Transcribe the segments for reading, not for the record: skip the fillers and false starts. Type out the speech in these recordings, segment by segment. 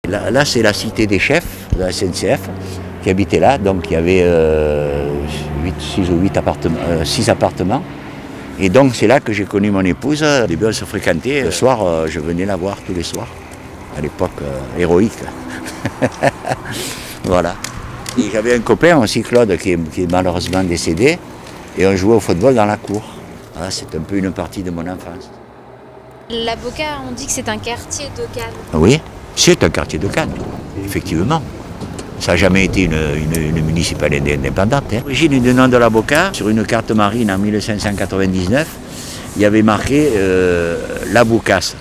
Là c'est la cité des chefs de la SNCF qui habitait là, donc il y avait 6 appartements. Et donc c'est là que j'ai connu mon épouse. Au début on se fréquentait, le soir je venais la voir tous les soirs, à l'époque héroïque. Voilà. Et j'avais un copain aussi, Claude, qui est malheureusement décédé, et on jouait au football dans la cour. Voilà, c'est un peu une partie de mon enfance. La Boca, on dit que c'est un quartier de Cannes. Oui, c'est un quartier de Cannes, effectivement. Ça n'a jamais été une municipalité indépendante. L'origine du nom de la Boca, sur une carte marine en 1599, il y avait marqué la Bocas,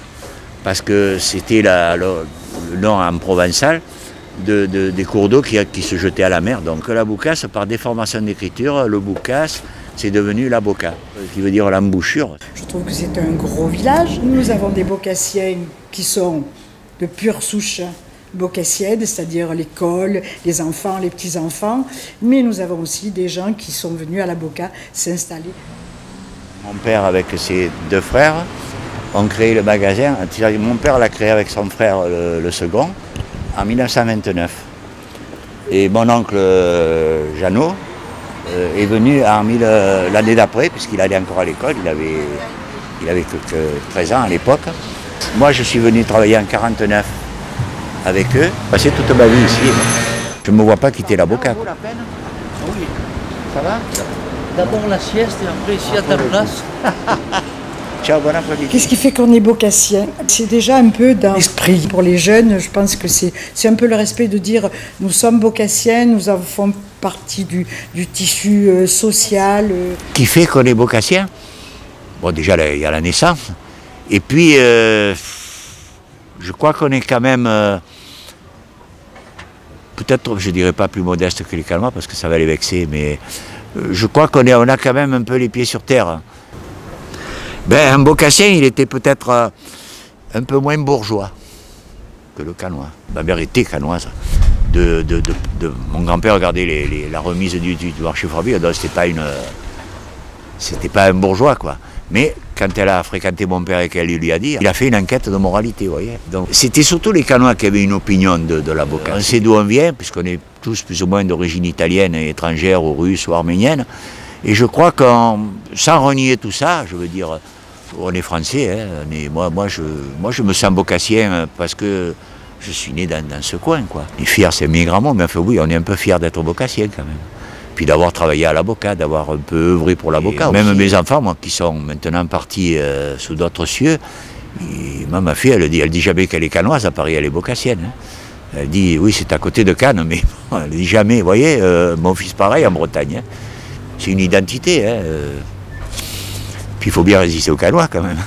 parce que c'était le nom en provençal des cours d'eau qui se jetaient à la mer. Donc la Bocas, par déformation d'écriture, le Bocas, c'est devenu la Boca, qui veut dire l'embouchure. Je trouve que c'est un gros village. Nous avons des Bocassiens qui sont de pure souche bocassienne, c'est-à-dire l'école, les enfants, les petits-enfants. Mais nous avons aussi des gens qui sont venus à la Boca s'installer. Mon père, avec ses 2 frères, ont créé le magasin. Mon père l'a créé avec son frère, le second, en 1929. Et mon oncle Jeannot est venu l'année d'après, puisqu'il allait encore à l'école, il avait que 13 ans à l'époque. Moi je suis venu travailler en 1949 avec eux, passer toute ma vie ici. Je ne me vois pas quitter la Boca. Ça vaut la peine ? Oui. Ça va ? D'abord la sieste et après ici à ta place. Ciao, bon après-midi. Qu'est-ce qui fait qu'on est bocassien? C'est déjà un peu dans l'esprit. Pour les jeunes, je pense que c'est un peu le respect de dire nous sommes bocassiens, nous faisons partie du tissu social. Qui fait qu'on est bocassien? Bon, déjà, il y a la naissance. Et puis, je crois qu'on est quand même, peut-être, je ne dirais pas plus modeste que les Canois, parce que ça va les vexer, mais je crois qu'on a quand même un peu les pieds sur terre. Ben, un Bocassien, il était peut-être un peu moins bourgeois que le Canois. Ma mère était canoise. Mon grand-père regardait la remise du marché Fourvier, donc c'était pas un bourgeois, quoi. Mais quand elle a fréquenté mon père et qu'elle lui a dit, il a fait une enquête de moralité, vous voyez. Donc c'était surtout les Canois qui avaient une opinion de la Boca. On sait d'où on vient, puisqu'on est tous plus ou moins d'origine italienne, et étrangère, ou russe, ou arménienne. Et je crois sans renier tout ça, je veux dire, on est français, hein, mais moi je me sens bocassien parce que je suis né dans ce coin, quoi. Et fier, c'est un grand mot, mais enfin oui, on est un peu fiers d'être bocassien quand même. Puis d'avoir travaillé à la Boca, d'avoir un peu œuvré pour la Boca. Même mes enfants, moi, qui sont maintenant partis sous d'autres cieux, moi, ma fille, elle dit jamais qu'elle est canoise, à Paris, elle est bocassienne. Hein. Elle dit, oui, c'est à côté de Cannes, mais bon, elle dit jamais, vous voyez, mon fils pareil en Bretagne. Hein. C'est une identité. Hein. Puis il faut bien résister aux Canois quand même.